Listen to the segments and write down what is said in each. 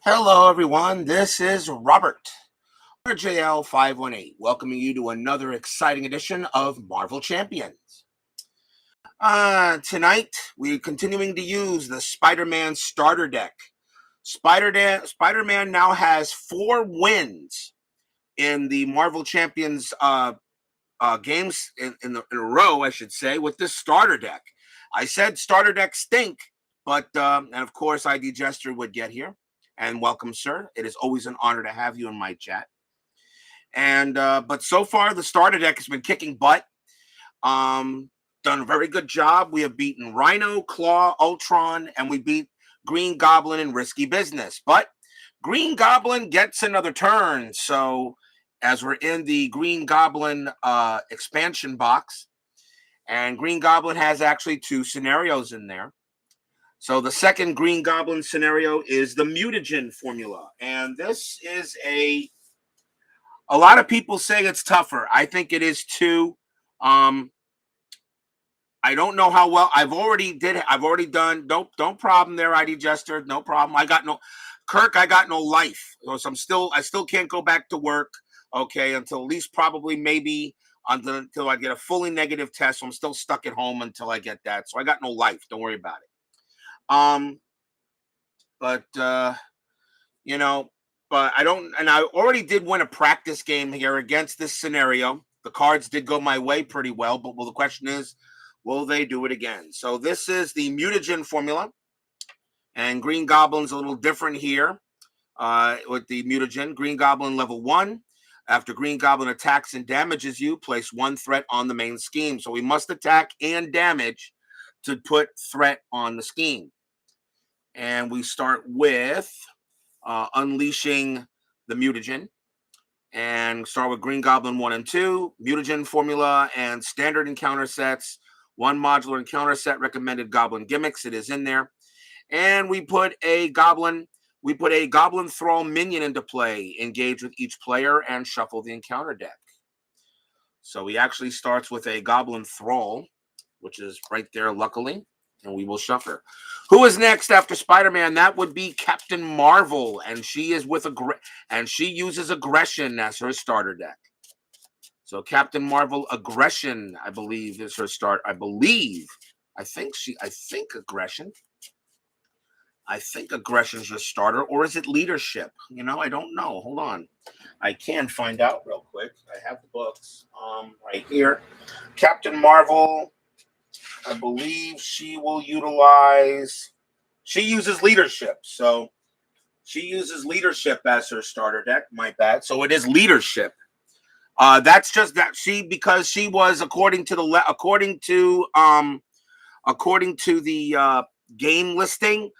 Hello, everyone. This is Robert, RJL518, welcoming you to another exciting edition of Marvel Champions. Tonight, we're continuing to use the Spider-Man starter deck. Spider-Man now has 4 wins in the Marvel Champions games in a row, I should say, with this starter deck. I said starter decks stink, but and of course, ID Jester would get here. And welcome, sir. It is always an honor to have you in my chat. And but so far, the starter deck has been kicking butt. Done a very good job. We have beaten Rhino, Claw, Ultron, and we beat Green Goblin in Risky Business. But Green Goblin gets another turn. So as we're in the Green Goblin expansion box, and Green Goblin has actually 2 scenarios in there. So the second Green Goblin scenario is the Mutagen Formula. And this is a lot of people say it's tougher. I think it is too. I don't know how well I've already done. Don't problem there, ID Jester. No problem. I got no life. So I still can't go back to work. Okay, until at least probably maybe until I get a fully negative test. So I'm still stuck at home until I get that. So I got no life. Don't worry about it. But I don't, and I already did win a practice game here against this scenario. The cards did go my way pretty well, but the question is, will they do it again? So this is the Mutagen Formula, and Green Goblin's a little different here with the Mutagen. Green Goblin level 1. After Green Goblin attacks and damages you, place 1 threat on the main scheme. So we must attack and damage to put threat on the scheme. And we start with unleashing the Mutagen. And start with Green Goblin 1 and 2, Mutagen Formula, and standard encounter sets. 1 modular encounter set, recommended Goblin gimmicks. It is in there. And we put a Goblin Thrall minion into play. Engage with each player and shuffle the encounter deck. So he actually starts with a Goblin Thrall, which is right there, luckily. And we will shuffle. Who is next after Spider-Man? That would be Captain Marvel, and she is she uses aggression as her starter deck. So Captain Marvel aggression, I believe, is her start. I think aggression. I think aggression is her starter, or is it leadership? I don't know. Hold on, I can find out real quick. I have the books right here. Captain Marvel. I believe she uses leadership. So she uses leadership as her starter deck. My bad. So it is leadership. That's just that because she was according to the game listing,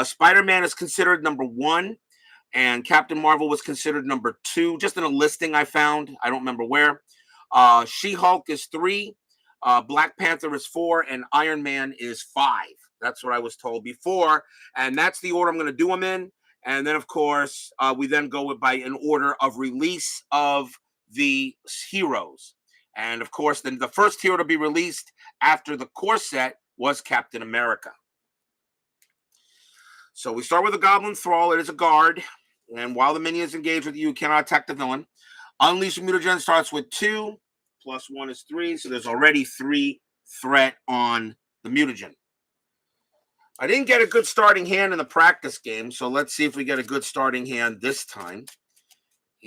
Spider-Man is considered number 1 and Captain Marvel was considered number 2, just in a listing I found. I don't remember where. She-Hulk is 3. Black Panther is 4 and Iron Man is 5. That's what I was told before, and that's the order I'm going to do them in. And then, of course, we then go by an order of release of the heroes. And of course, then the first hero to be released after the core set was Captain America. So we start with a Goblin Thrall. It is a guard, and while the minion is engaged with you cannot attack the villain. Unleashing Mutagen starts with 2. Plus 1 is 3, so there's already 3 threat on the Mutagen. I didn't get a good starting hand in the practice game, so let's see if we get a good starting hand this time.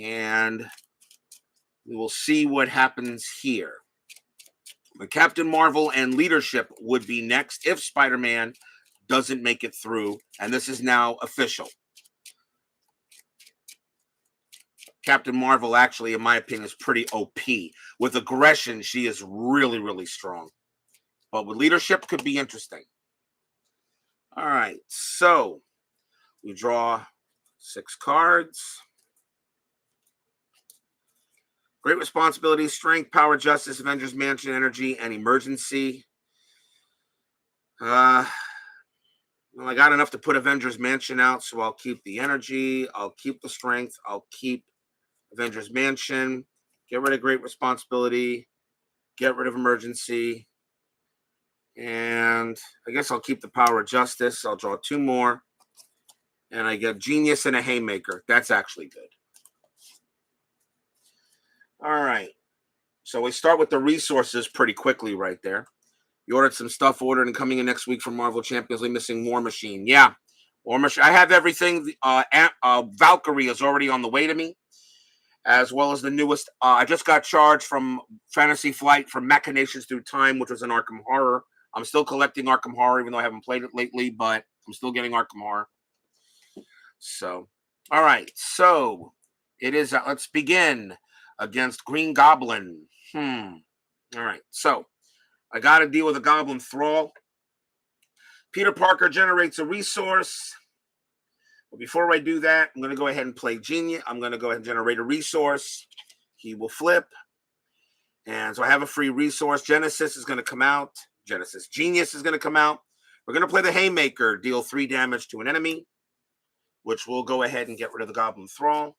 And we will see what happens here. But Captain Marvel and leadership would be next if Spider-Man doesn't make it through, and this is now official. Captain Marvel, actually, in my opinion, is pretty OP. With aggression, she is really, really strong. But with leadership, could be interesting. All right, so we draw 6 cards. Great Responsibility, Strength, Power, Justice, Avengers Mansion, Energy, and Emergency. Well, I got enough to put Avengers Mansion out, so I'll keep the Energy. I'll keep the Strength. I'll keep Avengers Mansion, get rid of Great Responsibility, get rid of Emergency, and I guess I'll keep the Power of Justice. I'll draw 2 more. And I get Genius and a Haymaker. That's actually good. All right. So we start with the resources pretty quickly right there. You ordered some stuff ordered and coming in next week from Marvel Champions League missing War Machine. Yeah. War Machine. I have everything. Valkyrie is already on the way to me, as well as the newest. I just got charged from Fantasy Flight from Machinations Through Time, which was an Arkham Horror. I'm still collecting Arkham Horror, even though I haven't played it lately, but I'm still getting Arkham Horror. So, all right. So, it is, let's begin against Green Goblin. All right. So, I got to deal with a Goblin Thrall. Peter Parker generates a resource. But before I do that, I'm going to go ahead and play Genius. I'm going to go ahead and generate a resource. He will flip. And so I have a free resource. Genesis is going to come out. Genius is going to come out. We're going to play the Haymaker, deal 3 damage to an enemy, which will go ahead and get rid of the Goblin Thrall.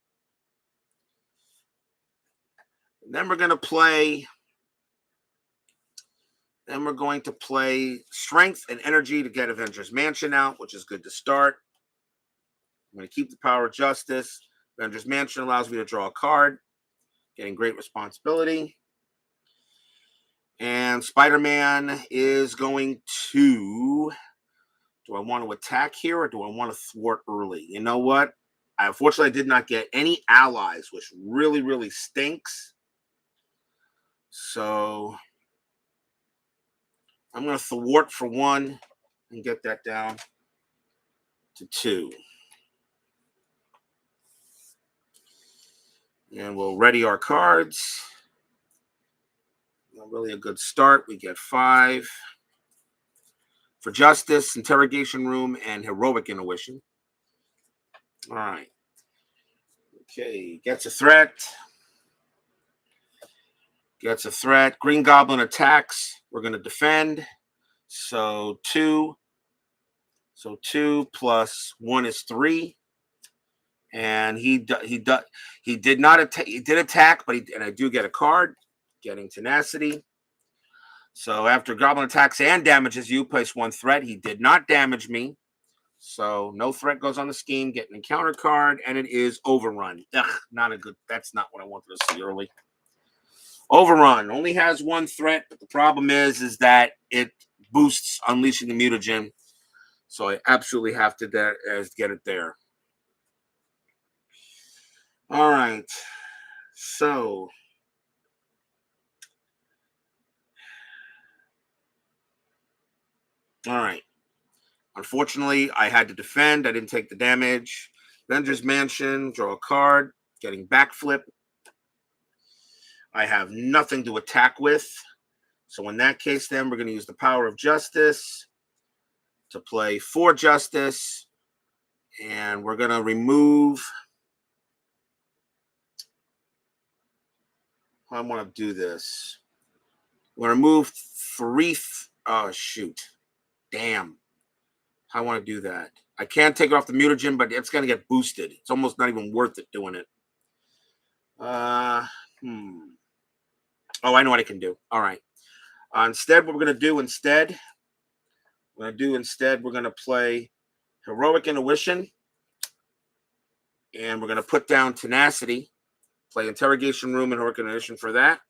And then we're going to play Strength and Energy to get Avengers Mansion out, which is good to start. I'm going to keep the Power of Justice. Avengers Mansion allows me to draw a card, getting great responsibility. And Spider-Man is going to... Do I want to attack here or do I want to thwart early? You know what? Unfortunately, I did not get any allies, which really, really stinks. So I'm going to thwart for 1 and get that down to 2. And we'll ready our cards. Not really a good start. We get 5 for Justice, Interrogation Room, and Heroic Intuition. All right. Okay, gets a threat. Green Goblin attacks. We're going to defend. So 2. So 2 plus 1 is 3. And he did not attack. He did attack, but and I do get a card, getting Tenacity. So after Goblin attacks and damages you, place 1 threat. He did not damage me. So no threat goes on the scheme. Get an encounter card, and it is Overrun. Ugh, not a good. That's not what I wanted to see early. Overrun only has 1 threat, but the problem is that it boosts Unleashing the Mutagen. So I absolutely have to get it there. All right. So all right. Unfortunately, I had to defend. I didn't take the damage. Avengers Mansion, draw a card, getting Backflip. I have nothing to attack with. So in that case, then, we're going to use the Power of Justice to play 4 Justice. And we're going to remove... I want to do this. We're going to remove 3... Oh, shoot. Damn. I want to do that. I can't take it off the mutagen, but it's going to get boosted. It's almost not even worth it doing it. Oh, I know what I can do. All right. Instead, what we're going to do instead, we're going to play Heroic Intuition. And we're going to put down Tenacity. Play Interrogation Room and Heroic Intuition for that.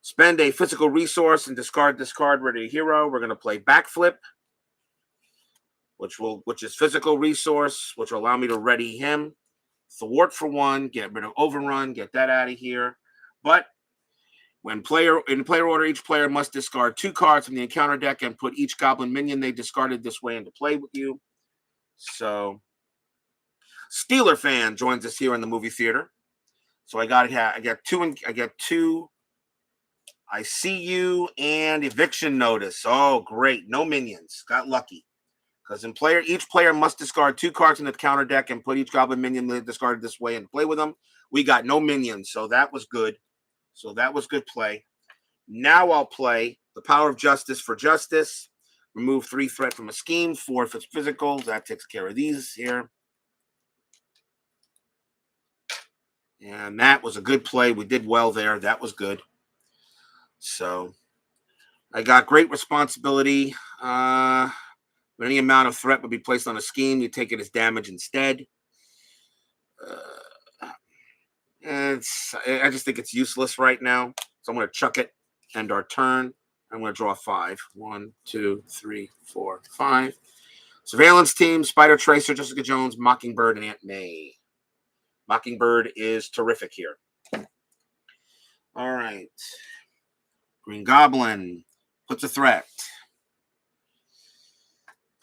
Spend a physical resource and discard this card, ready a hero. We're going to play Backflip, which is physical resource, which will allow me to ready him. Thwart for 1, get rid of Overrun, get that out of here. But in player order, each player must discard 2 cards from the encounter deck and put each Goblin minion they discarded this way into play with you. So, Steeler fan joins us here in the movie theater. So I get 2. I see you and eviction notice. Oh, great. No minions. Got lucky. Because each player must discard 2 cards in the counter deck and put each Goblin minion they discarded this way and play with them. We got no minions, so that was good. So that was good play. Now I'll play the Power of Justice for Justice. Remove 3 threat from a scheme, 4 if it's physical. That takes care of these here. And that was a good play. We did well there. That was good. So I got great responsibility. When any amount of threat would be placed on a scheme, you take it as damage instead. I just think it's useless right now. So I'm going to chuck it. End our turn. I'm going to draw 5. 1, 2, 3, 4, 5. Surveillance team, Spider Tracer, Jessica Jones, Mockingbird, and Aunt May. Mockingbird is terrific here. All right. Green Goblin puts a threat.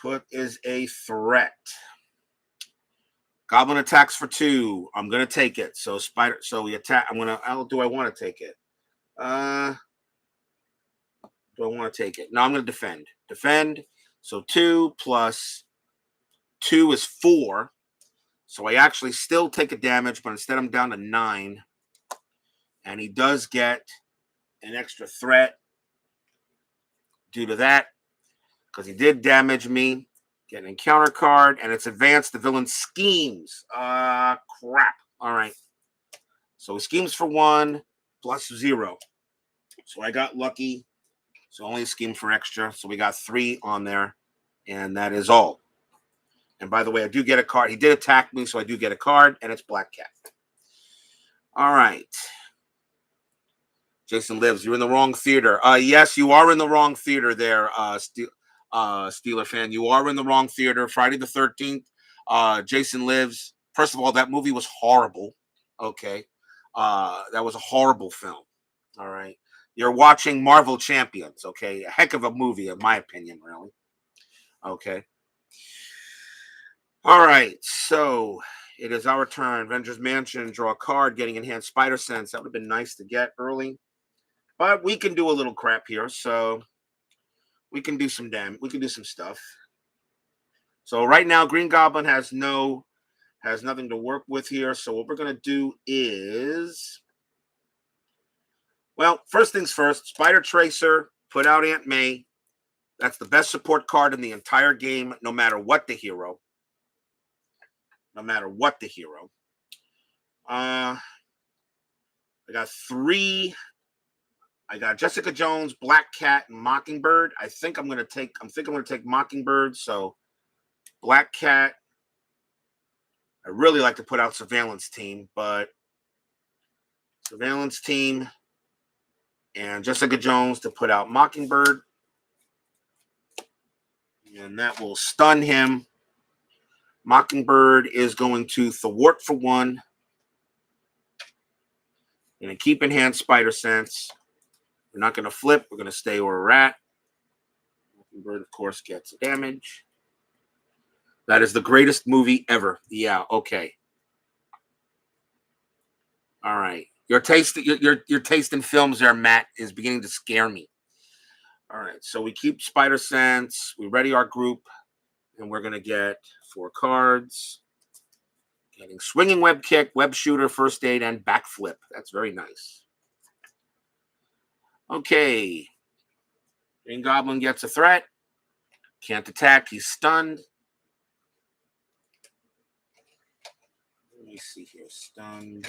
Put is a threat. Goblin attacks for 2. I'm gonna take it. So we attack. Do I want to take it? Do I want to take it? No, I'm gonna defend. Defend. So 2 plus 2 is 4. So I actually still take a damage, but instead I'm down to 9. And he does get an extra threat due to that, because he did damage me. Get an encounter card, and it's advanced the villain schemes. Crap. All right. So he schemes for 1 plus 0. So I got lucky. So only a scheme for extra. So we got 3 on there, and that is all. And by the way, I do get a card. He did attack me, so I do get a card, and it's Black Cat. All right. Jason Lives, you're in the wrong theater. Yes, you are in the wrong theater there, Steeler fan. You are in the wrong theater. Friday the 13th. Jason Lives. First of all, that movie was horrible. Okay. That was a horrible film. All right. You're watching Marvel Champions. Okay. A heck of a movie, in my opinion, really. Okay. All right. So it is our turn. Avengers Mansion. Draw a card. Getting enhanced Spider Sense. That would have been nice to get early. But we can do a little crap here, so we can do some we can do some stuff. So right now, Green Goblin has nothing to work with here. So what we're gonna do is, well, first things first, Spider Tracer, put out Aunt May. That's the best support card in the entire game, no matter what the hero. No matter what the hero. I got 3. I got Jessica Jones, Black Cat, and Mockingbird. I think I'm gonna take Mockingbird. So Black Cat. I really like to put out Surveillance Team, but Surveillance Team and Jessica Jones to put out Mockingbird. And that will stun him. Mockingbird is going to thwart for 1. Gonna keep enhanced Spider Sense. We're not gonna flip. We're gonna stay where we're at. Mockingbird, of course, gets damage. That is the greatest movie ever. Yeah, okay. All right. Your taste in films there, Matt, is beginning to scare me. All right. So we keep Spider Sense. We ready our group, and we're gonna get 4 cards. Getting Swinging Web Kick, Web Shooter, First Aid, and Backflip. That's very nice. Okay. Green Goblin gets a threat. Can't attack. He's stunned. Let me see here. Stunned.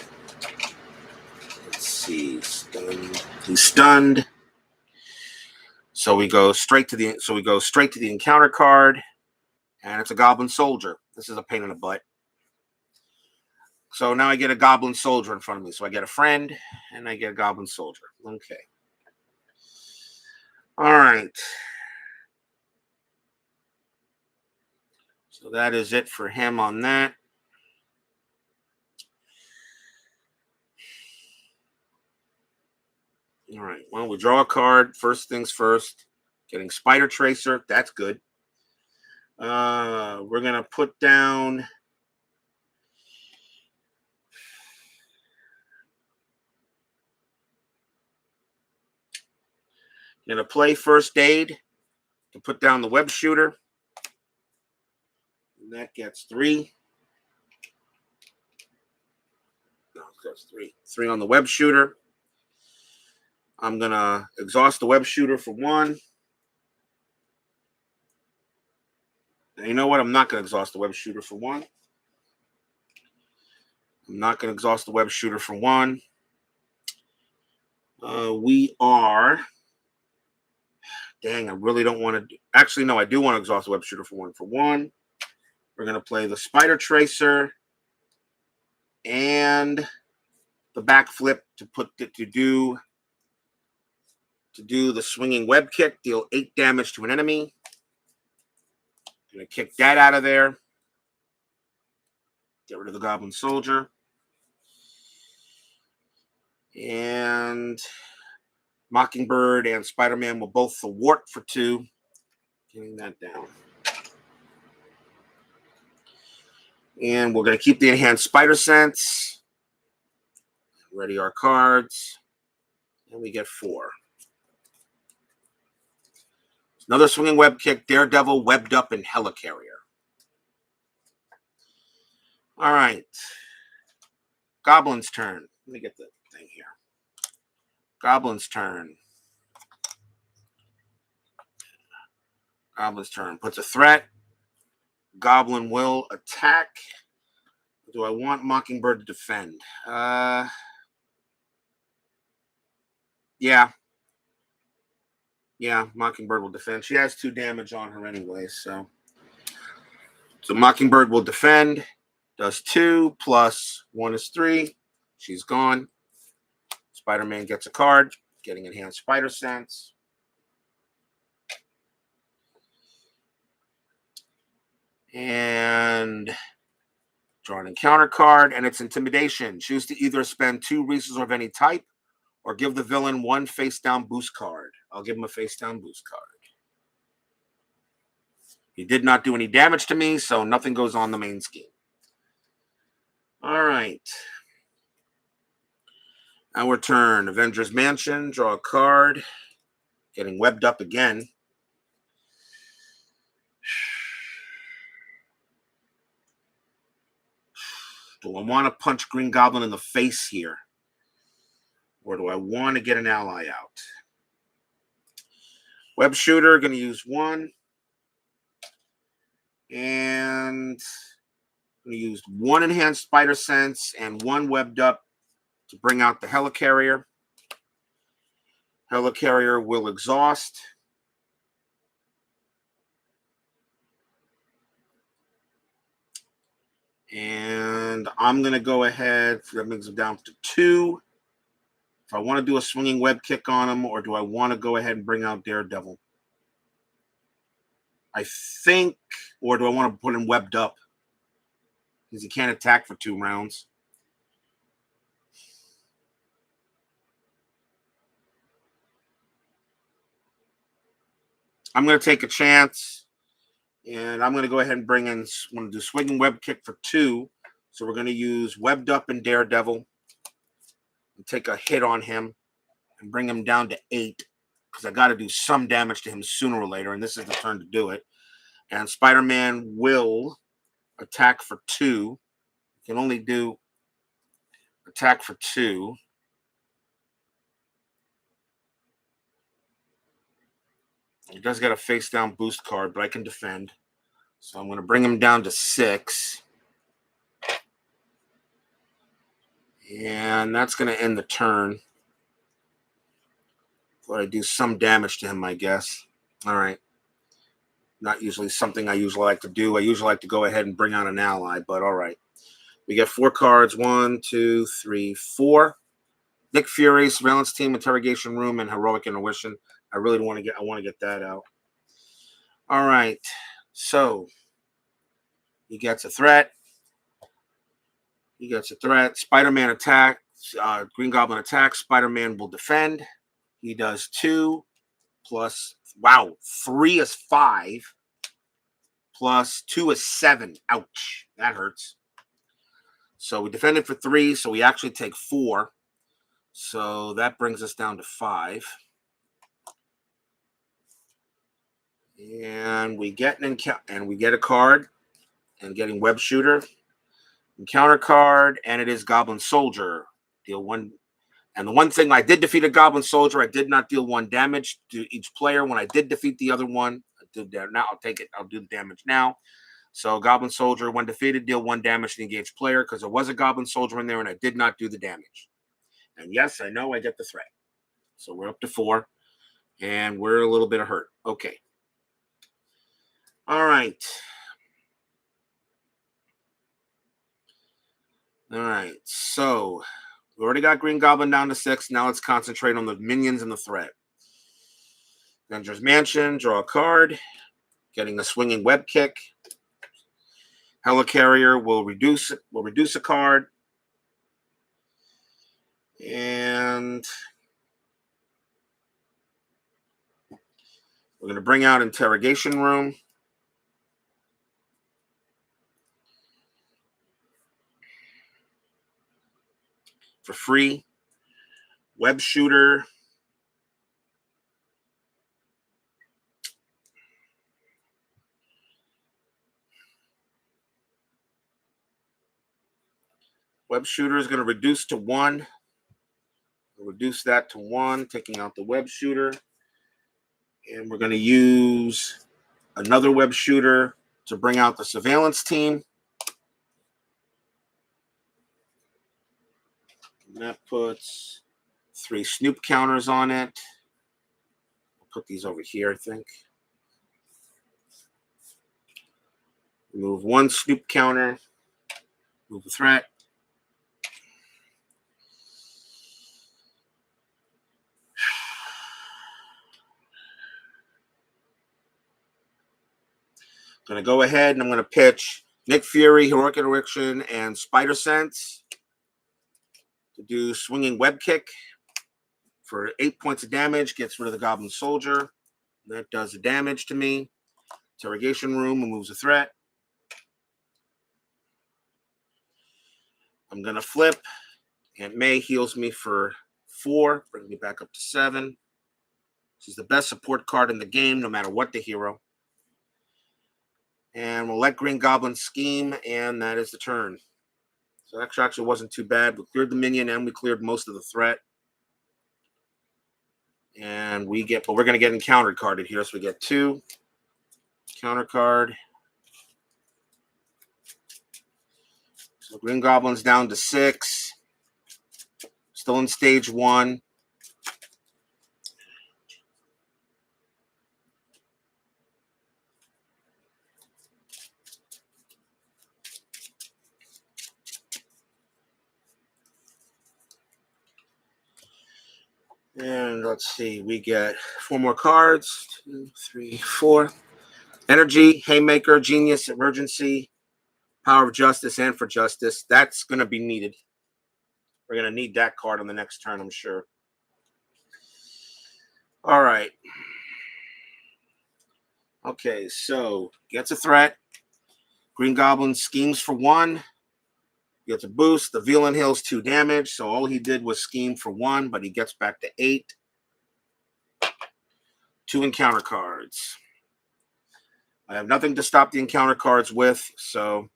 Let's see. Stunned. He's stunned. So we go straight to the encounter card, and it's a Goblin Soldier. This is a pain in the butt. So now I get a Goblin Soldier in front of me. So I get a friend, and I get a Goblin Soldier. Okay. All right. So that is it for him on that. All right. Well, we draw a card. First things first. Getting Spider Tracer. That's good. We're going to put down... Going to play First Aid to put down the Web Shooter. And that gets 3. No, it goes 3. 3 on the Web Shooter. I'm going to exhaust the Web Shooter for 1. And you know what? I'm not going to exhaust the Web Shooter for 1. I'm not going to exhaust the Web Shooter for 1. We are Dang, I really don't want to. Actually, no, I do want to exhaust the web shooter for 1-for-1. We're going to play the Spider Tracer and the backflip to put it to do the swinging web kick, deal 8 damage to an enemy. Going to kick that out of there. Get rid of the Goblin Soldier. And Mockingbird and Spider-Man will both thwart for 2. Getting that down. And we're going to keep the enhanced Spider Sense. Ready our cards. And we get 4. Another swinging web kick, Daredevil, Webbed Up, and Helicarrier. All right. Goblin's turn. Let me get the thing here. Goblin's turn. Goblin's turn. Puts a threat. Goblin will attack. Do I want Mockingbird to defend? Yeah. Yeah, Mockingbird will defend. She has 2 damage on her anyway, so Mockingbird will defend. Does 2 plus 1 is 3. She's gone. Spider-Man gets a card, getting enhanced Spider Sense. And draw an encounter card, and it's Intimidation. Choose to either spend 2 resources of any type or give the villain 1 face-down boost card. I'll give him a face-down boost card. He did not do any damage to me, so nothing goes on the main scheme. All right. Our turn. Avengers Mansion. Draw a card. Getting webbed up again. Do I want to punch Green Goblin in the face here? Or do I want to get an ally out? Web shooter, going to use 1. And I'm going to use 1 enhanced Spider Sense and 1 webbed up to bring out the Helicarrier. Helicarrier will exhaust. And I'm going to go ahead. That makes it down to 2. If I want to do a swinging web kick on him, or do I want to go ahead and bring out Daredevil? I think, or do I want to put him webbed up? Because he can't attack for 2 rounds. I'm going to take a chance, and I'm going to go ahead and bring in, I'm going to do swinging web kick for 2. So we're going to use webbed up and Daredevil and take a hit on him and bring him down to 8, because I got to do some damage to him sooner or later, and this is the turn to do it. And Spider-Man will attack for 2. He can only do attack for 2. He does get a face-down boost card, but I can defend. So I'm going to bring him down to 6. And that's going to end the turn. Thought I'd do some damage to him, I guess. All right. Not usually something I usually like to do. I usually like to go ahead and bring out an ally, but all right. We get 4 cards. 1, 2, 3, 4. Nick Fury, Surveillance Team, Interrogation Room, and Heroic Intuition. I really want to get that out. All right. So he gets a threat. Spider-Man attacks. Green Goblin attacks. Spider-Man will defend. He does 2 plus, 3 is 5. Plus 2 is 7. Ouch. That hurts. So we defended for 3, so we actually take 4. So that brings us down to 5. And we get a card. And getting Web Shooter. Encounter card, and it is Goblin Soldier. Deal 1. And the one thing, I did defeat a Goblin Soldier. I did not deal 1 damage to each player. When I did defeat the other one, I did that. Now I'll take it. I'll do the damage now. So Goblin Soldier, when defeated, deal 1 damage to the engaged player, because there was a Goblin Soldier in there, and I did not do the damage. And yes, I know I get the threat. So we're up to 4. And we're a little bit hurt. Okay. All right. All right. So we already got Green Goblin down to 6. Now let's concentrate on the minions and the threat. Avengers Mansion, draw a card. Getting a swinging web kick. Helicarrier will reduce a card. And we're going to bring out Interrogation Room. For free. Web Shooter. Web Shooter is going to reduce to 1. We'll reduce that to 1, taking out the Web Shooter. And we're going to use another Web Shooter to bring out the Surveillance Team. And that puts 3 Snoop counters on it. I'll put these over here, I think. Remove 1 Snoop counter. Move the threat. I'm going to go ahead and I'm going to pitch Nick Fury, Heroic Erection, and Spider Sense to do Swinging Web Kick for 8 points of damage. Gets rid of the Goblin Soldier. That does the damage to me. Interrogation Room removes a threat. I'm going to flip. Aunt May heals me for 4. Bring me back up to 7. She's the best support card in the game, no matter what the hero. And we'll let Green Goblin scheme, and that is the turn. So that actually wasn't too bad. We cleared the minion, and we cleared most of the threat. And we're going to get encountered carded here. So we get 2. Counter card. So Green Goblin's down to 6. Still in stage 1. And let's see, we get 4 more cards. 2, 3, 4. Energy, Haymaker, Genius, Emergency, Power of Justice, and for Justice. That's going to be needed. We're going to need that card on the next turn, I'm sure. All right. Okay, so gets a threat. Green Goblin schemes for 1. Gets a boost. The villain heals 2 damage. So all he did was scheme for 1, but he gets back to 8. 2 encounter cards. I have nothing to stop the encounter cards with, so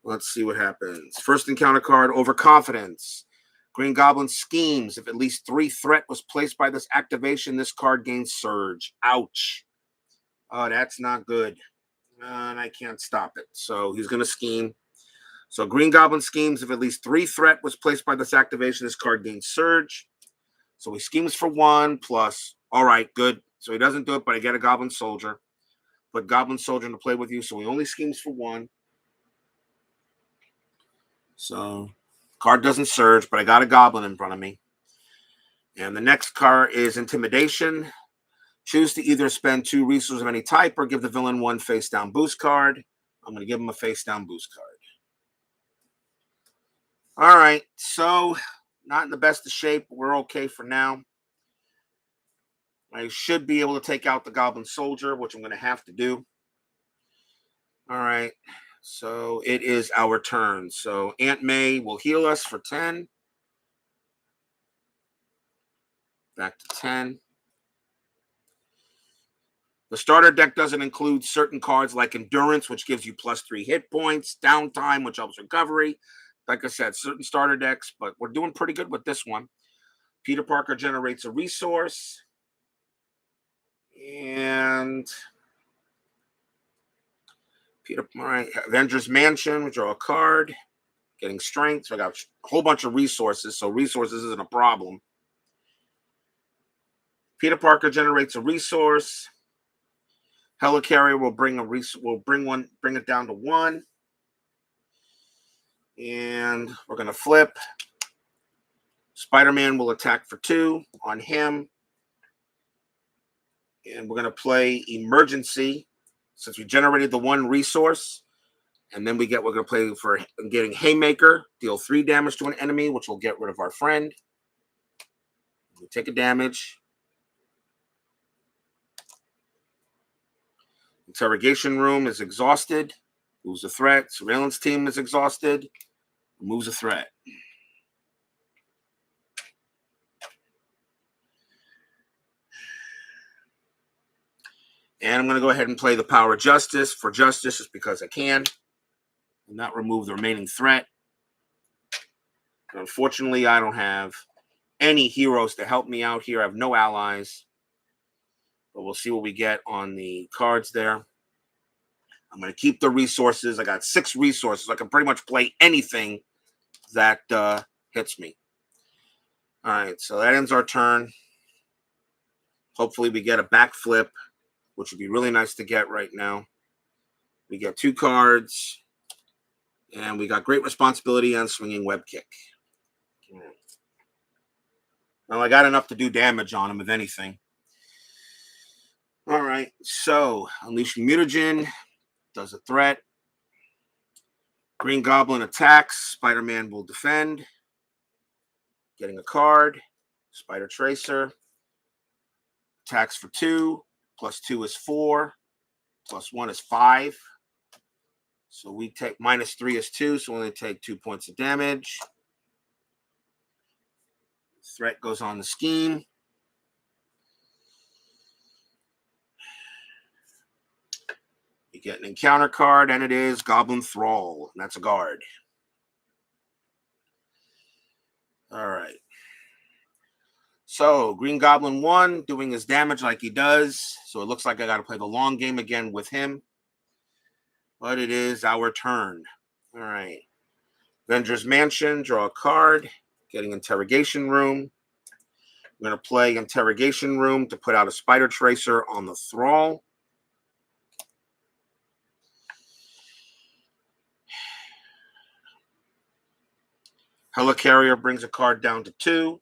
let's see what happens. First encounter card, Overconfidence. Green Goblin schemes. If at least 3 threat was placed by this activation, this card gains Surge. Ouch. Oh, that's not good. And I can't stop it. So he's going to scheme. So Green Goblin schemes. If at least 3 threat was placed by this activation, this card gains Surge. So he schemes for 1 plus. All right, good. So he doesn't do it, but I get a Goblin Soldier. Put Goblin Soldier to play with you. So he only schemes for 1. So card doesn't surge, but I got a Goblin in front of me. And the next card is Intimidation. Choose to either spend 2 resources of any type or give the villain 1 face-down boost card. I'm going to give him a face-down boost card. All right, so not in the best of shape. But we're okay for now. I should be able to take out the Goblin Soldier, which I'm going to have to do. All right, so it is our turn. So Aunt May will heal us for 10. Back to 10. The starter deck doesn't include certain cards like Endurance, which gives you +3 hit points, Downtime, which helps recovery. Like I said, certain starter decks, but we're doing pretty good with this one. Peter Parker generates a resource. And all right, Avengers Mansion, we draw a card. Getting strength. So I got a whole bunch of resources. So resources isn't a problem. Peter Parker generates a resource. Helicarrier will bring it down to 1. And we're going to flip. Spider-Man will attack for 2 on him. And we're going to play Emergency since we generated the 1 resource. And then we're going to play for getting Haymaker, deal 3 damage to an enemy, which will get rid of our friend. We take a damage. Interrogation room is exhausted. Moves a threat. Surveillance team is exhausted. Moves a threat. And I'm going to go ahead and play the Power of Justice for justice just because I can. And not remove the remaining threat. And unfortunately, I don't have any heroes to help me out here. I have no allies. But we'll see what we get on the cards there. I'm going to keep the resources. I got 6 resources. I can pretty much play anything that hits me. All right, so that ends our turn. Hopefully we get a backflip, which would be really nice to get right now. We get 2 cards. And we got Great Responsibility on Swinging Web Kick. Well, I got enough to do damage on him, if anything. All right, so Unleashing Mutagen does a threat. Green Goblin attacks. Spider-Man will defend. Getting a card. Spider Tracer. Attacks for 2. Plus 2 is 4. Plus 1 is 5. So we take -3 is 2, so we only take 2 points of damage. Threat goes on the scheme. You get an encounter card, and it is Goblin Thrall, and that's a guard. All right. So Green Goblin 1 doing his damage like he does. So it looks like I got to play the long game again with him. But it is our turn. All right. Avengers Mansion, draw a card. Getting Interrogation Room. I'm going to play Interrogation Room to put out a Spider Tracer on the Thrall. Helicarrier brings a card down to 2.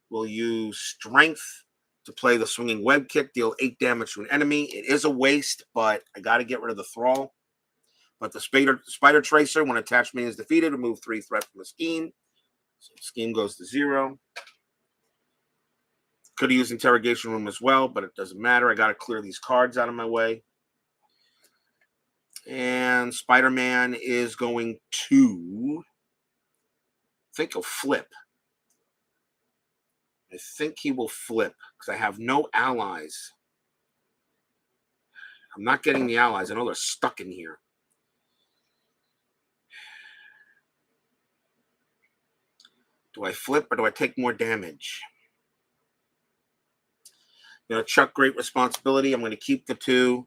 We'll use Strength to play the Swinging Web Kick, deal 8 damage to an enemy. It is a waste, but I got to get rid of the Thrall. But the Spider Tracer, when attachment is defeated, remove 3 threat from the scheme. So the scheme goes to 0. Could have used Interrogation Room as well, but it doesn't matter. I got to clear these cards out of my way. And Spider-Man is going to, I think he'll flip. I think he will flip because I have no allies. I'm not getting the allies. I know they're stuck in here. Do I flip or do I take more damage? I'm going to chuck Great Responsibility. I'm going to keep the 2.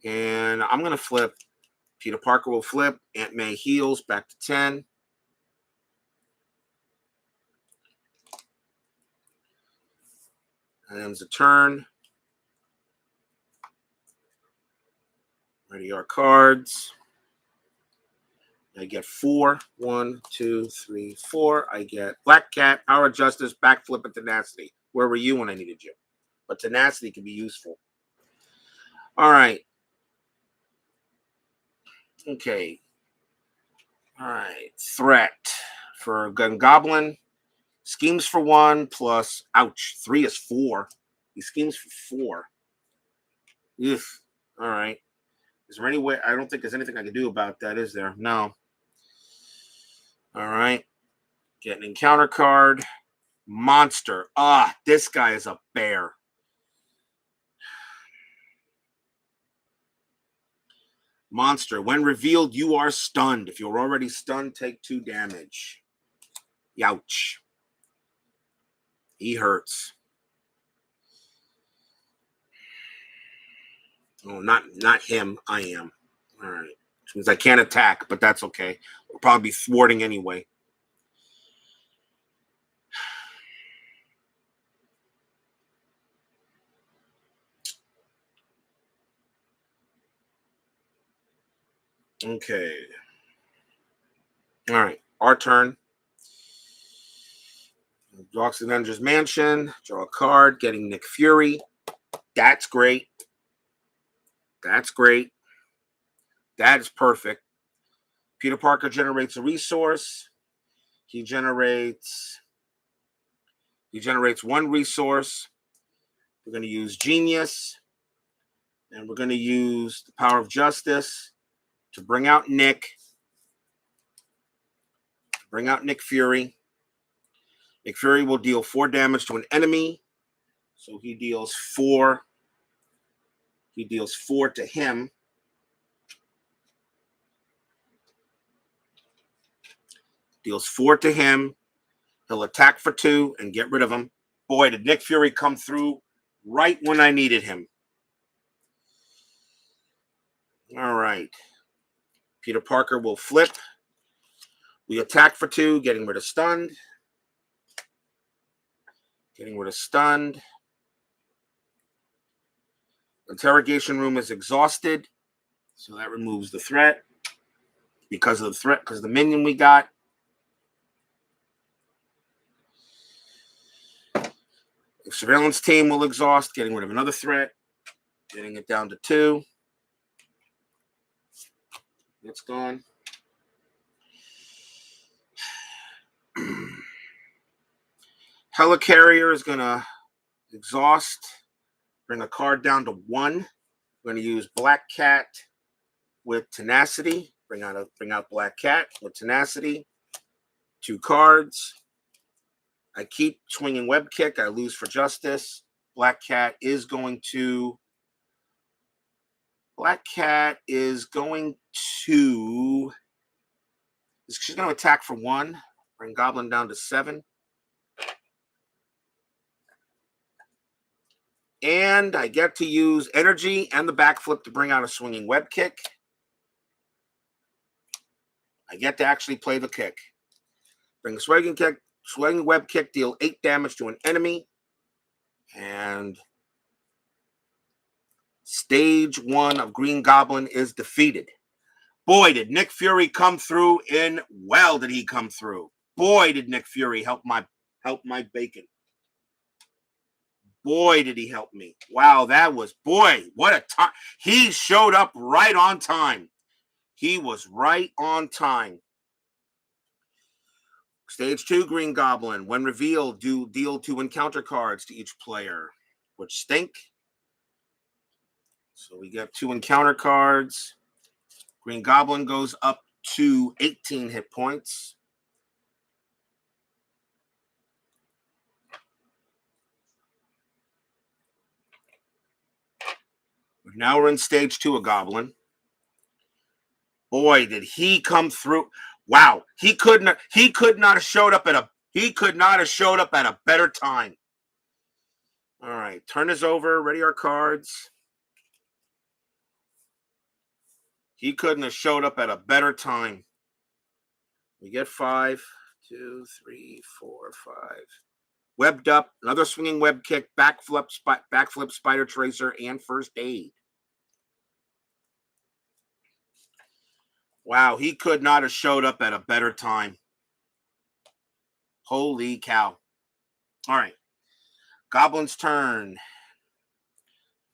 And I'm going to flip. Peter Parker will flip. Aunt May heals back to 10. And ends the turn. Ready our cards. I get 4. 1, 2, 3, 4. I get Black Cat, Power of Justice, Backflip, and Tenacity. Where were you when I needed you? But Tenacity can be useful. All right. Okay. All right. Threat for Gun Goblin. Schemes for 1 plus, ouch, 3 is 4. He schemes for 4. Ugh. All right. Is there any way? I don't think there's anything I can do about that, is there? No. All right. Get an encounter card. Monster. This guy is a bear. Monster. When revealed, you are stunned. If you're already stunned, take 2 damage. Youch. He hurts. Oh, not him. I am. All right. Which means I can't attack, but that's okay. We'll probably be thwarting anyway. Okay. All right. Our turn. Walks to the Avengers Mansion. Draw a card. Getting Nick Fury. That's great. That's great. That is perfect. Peter Parker generates a resource. He generates one resource. We're going to use Genius. And we're going to use the Power of Justice to bring out Nick. Bring out Nick Fury. Nick Fury will deal 4 damage to an enemy. So he deals 4. He deals 4 to him. Deals 4 to him. He'll attack for 2 and get rid of him. Boy, did Nick Fury come through right when I needed him. All right. Peter Parker will flip. We attack for 2, getting rid of stunned. Getting rid of stunned. Interrogation room is exhausted. So that removes the threat. Because of the minion we got. The surveillance team will exhaust, getting rid of another threat. Getting it down to 2. It's gone. Helicarrier is going to exhaust. Bring a card down to 1. We're going to use Black Cat with Tenacity. Bring out Black Cat with Tenacity. 2 cards. I keep swinging Web Kick. I lose for Justice. Black Cat is going to she's going to attack for 1. Bring Goblin down to 7. And I get to use energy and the backflip to bring out a swinging web kick. I get to actually play the kick. Bring a swinging web kick, deal 8 damage to an enemy. And stage 1 of Green Goblin is defeated. Boy, did Nick Fury come through in well, did he come through. Boy, did Nick Fury help my bacon. Boy, did he help me. Wow, what a time. He showed up right on time. He was right on time. Stage 2, Green Goblin. When revealed, deal 2 encounter cards to each player, which stink. So we get 2 encounter cards. Green Goblin goes up to 18 hit points. Now we're in stage 2 of Goblin. Boy, did he come through. Wow, he could not have showed up at a better time. All right, turn is over. Ready our cards. He couldn't have showed up at a better time. We get 5, 2, 3, 4, 5. Webbed up, another swinging web kick, backflip, spider tracer, and first aid. Wow, he could not have showed up at a better time. Holy cow. All right. Goblin's turn.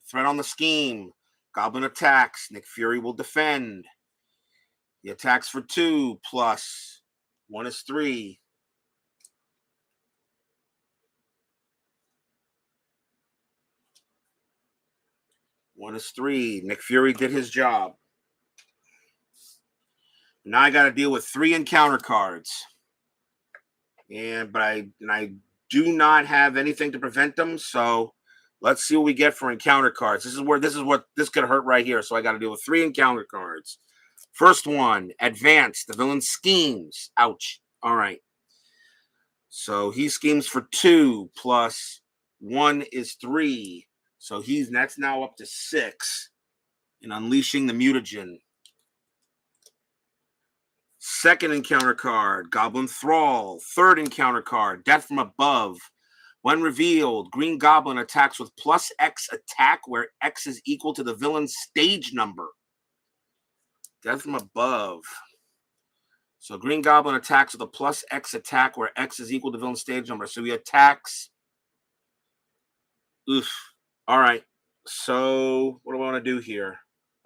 Threat on the scheme. Goblin attacks. Nick Fury will defend. He attacks for 2 plus 1 is 3. One is 3. Nick Fury did his job. Now I got to deal with 3 encounter cards. But I do not have anything to prevent them, so let's see what we get for encounter cards. This could hurt right here, so I got to deal with 3 encounter cards. First one, Advance. The villain schemes. Ouch. All right. So he schemes for 2 plus 1 is 3. So that's now up to 6 in unleashing the mutagen. Second encounter card, Goblin Thrall. Third encounter card, Death from Above. When revealed, Green Goblin attacks with +X attack, where X is equal to the villain's stage number. Death from above. So Green Goblin attacks with a plus X attack where X is equal to villain stage number. So he attacks. Oof. All right. So what do I want to do here?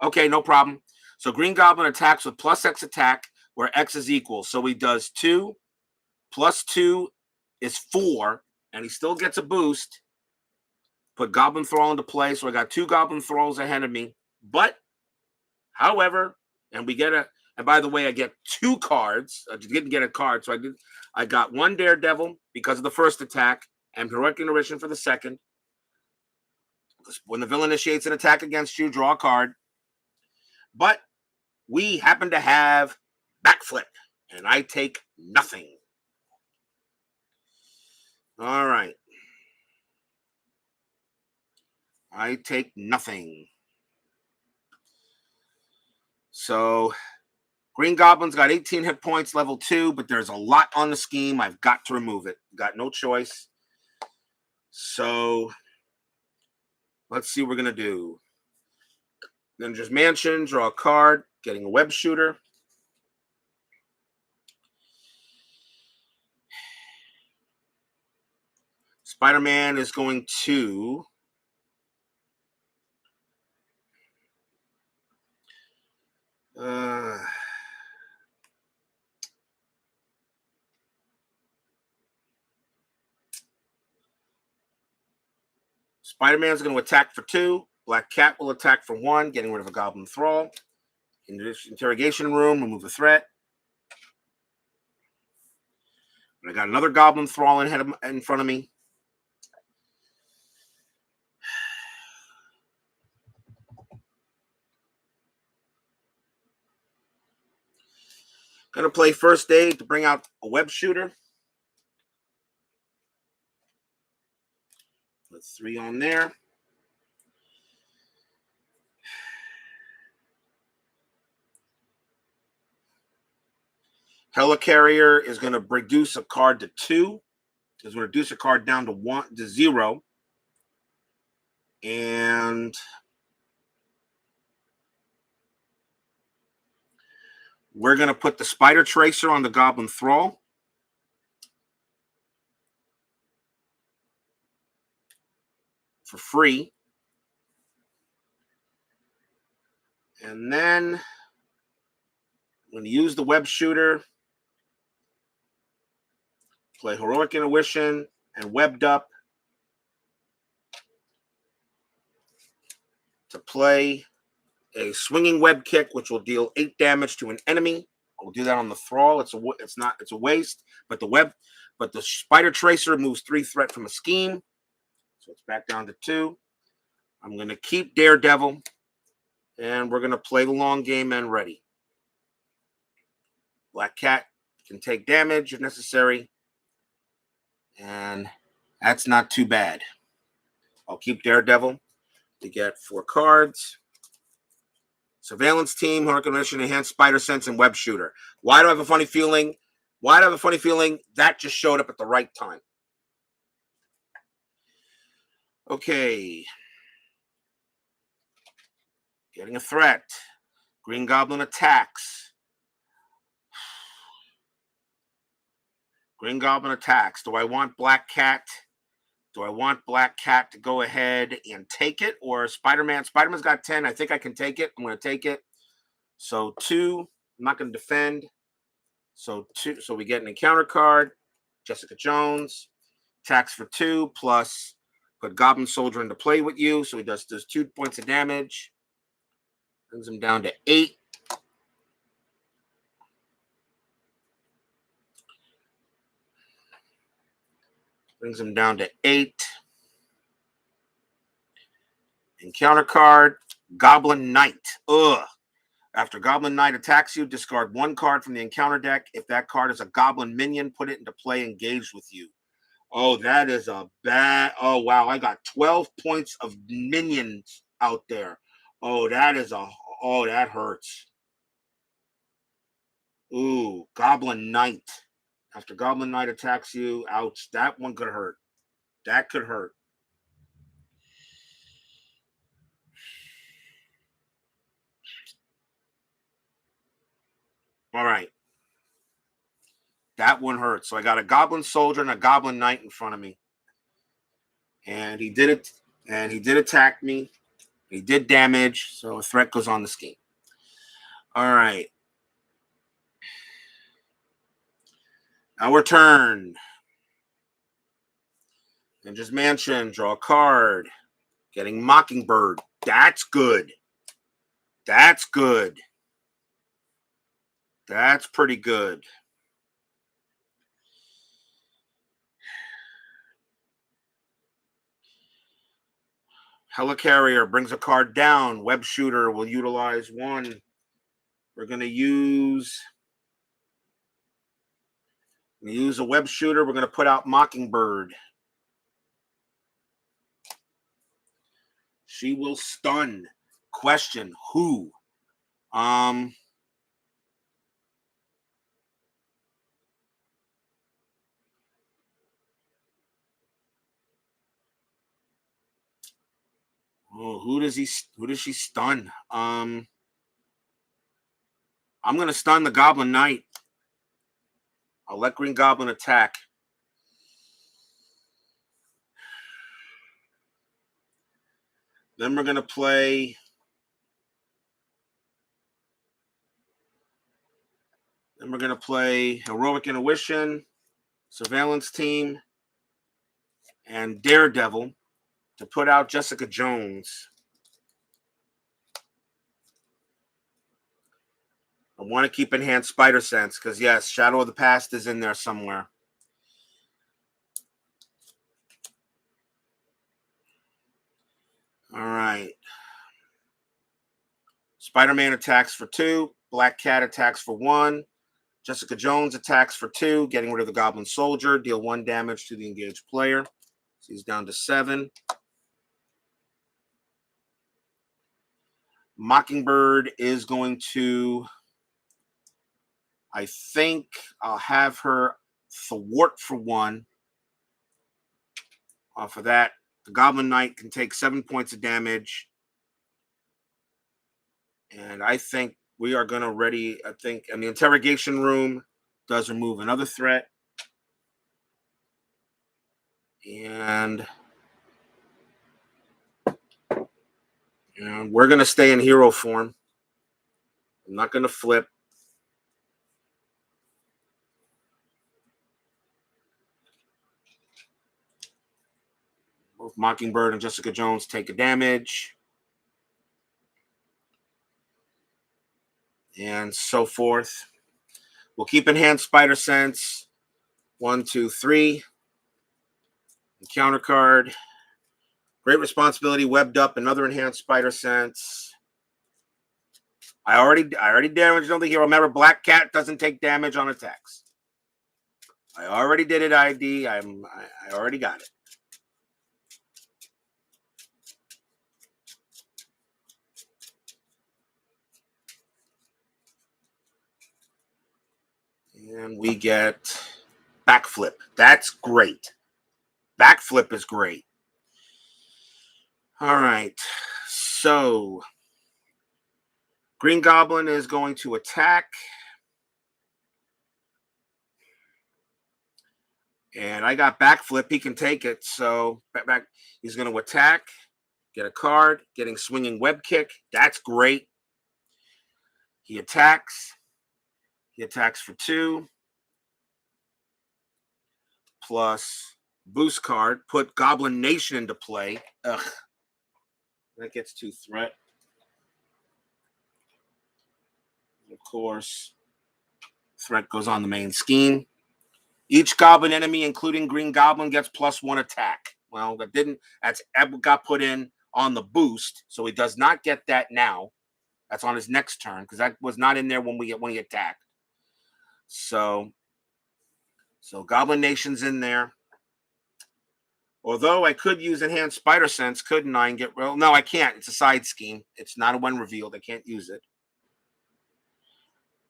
Okay, no problem. So Green Goblin attacks with plus X attack where X is equal. So he does 2 plus 2 is 4, and he still gets a boost. Put Goblin Thrall into play. So I got 2 Goblin Thralls ahead of me. But, however, and by the way, I get 2 cards. I didn't get a card, so I got 1 Daredevil because of the first attack, and Heroic Ignition for the second. When the villain initiates an attack against you, draw a card. But we happen to have Backflip, and I take nothing. All right. I take nothing. So Green Goblin's got 18 hit points, level 2, but there's a lot on the scheme. I've got to remove it. Got no choice. So let's see what we're going to do. Ninja's Mansion, draw a card, getting a web shooter. Spider-Man is going to Spider-Man's going to attack for 2. Black Cat will attack for 1, getting rid of a Goblin Thrall. In the interrogation room, remove a threat. I got another Goblin Thrall in front of me. Going to play First Aid to bring out a web shooter. Put 3 on there. Helicarrier is going to reduce a card to 2. Is going to reduce a card down to 0. And we're going to put the Spider Tracer on the Goblin Thrall. For free. And then I'm going to use the web shooter. Play Heroic Intuition and Webbed Up to play a swinging web kick, which will deal 8 damage to an enemy. We'll do that on the Thrall. It's a waste, but the Spider Tracer moves 3 threat from a scheme, so it's back down to 2. I'm going to keep Daredevil, and we're going to play the long game and ready. Black Cat can take damage if necessary, and that's not too bad. I'll keep Daredevil to get 4 cards. Surveillance Team, Heroic Mission, Enhanced Spider Sense, and Web Shooter. Why do I have a funny feeling? That just showed up at the right time? Okay. Getting a threat. Green Goblin attacks. Green Goblin attacks. Do I want Black Cat? Do I want Black Cat to go ahead and take it? Or Spider-Man? Spider-Man's got 10. I think I can take it. I'm going to take it. So 2. I'm not going to defend. So 2. So we get an encounter card. Jessica Jones. Attacks for 2. Plus put Goblin Soldier into play with you. So he does 2 points of damage. Brings him down to 8. Brings him down to 8. Encounter card, Goblin Knight. Ugh. After Goblin Knight attacks you, discard 1 card from the encounter deck. If that card is a Goblin minion, put it into play engaged with you. Oh, that is a bad. Oh, wow. I got 12 points of minions out there. Oh, that hurts. Ooh, Goblin Knight. After Goblin Knight attacks you, ouch. That one could hurt. That could hurt. All right. That one hurts. So I got a Goblin Soldier and a Goblin Knight in front of me. And he did it. And he did attack me. He did damage. So a threat goes on the scheme. All right. Our turn. Ninja's Mansion. Draw a card. Getting Mockingbird. That's good. That's good. That's pretty good. Helicarrier brings a card down. Web Shooter will utilize one. We're going to use a Web Shooter. We're going to put out Mockingbird. She will stun. Question, who? Who does she stun? I'm going to stun the Goblin Knight. I'll let Green Goblin attack. Then we're going to play Heroic Intuition, Surveillance Team, and Daredevil to put out Jessica Jones. I want to keep Enhanced Spider Sense because, yes, Shadow of the Past is in there somewhere. All right. Spider-Man attacks for 2. Black Cat attacks for 1. Jessica Jones attacks for 2, getting rid of the Goblin Soldier. Deal 1 damage to the engaged player. So he's down to 7. Mockingbird is going to... I think I'll have her thwart for 1. For that, the Goblin Knight can take 7 points of damage. And I think we are going to ready, and the interrogation room does remove another threat. And we're going to stay in hero form. I'm not going to flip. Both Mockingbird and Jessica Jones take a damage. And so forth. We'll keep Enhanced Spider Sense. 1, 2, 3. Encounter card. Great Responsibility, Webbed Up, another Enhanced Spider Sense. I already damaged the hero. Remember, Black Cat doesn't take damage on attacks. I already did it, ID. I already got it. And we get Backflip. That's great. Backflip is great. All right. So, Green Goblin is going to attack. And I got Backflip. He can take it. So, he's going to attack. Get a card. Getting Swinging Web Kick. That's great. He attacks. He attacks for 2. Plus boost card. Put Goblin Nation into play. Ugh. That gets 2 threat. Of course, threat goes on the main scheme. Each Goblin enemy, including Green Goblin, gets +1 attack. Well, that's got put in on the boost, so he does not get that now. That's on his next turn, because that was not in there when he attacked. So Goblin Nation's in there. Although I could use Enhanced Spider Sense, couldn't I? And no, I can't. It's a side scheme. It's not a when revealed. I can't use it.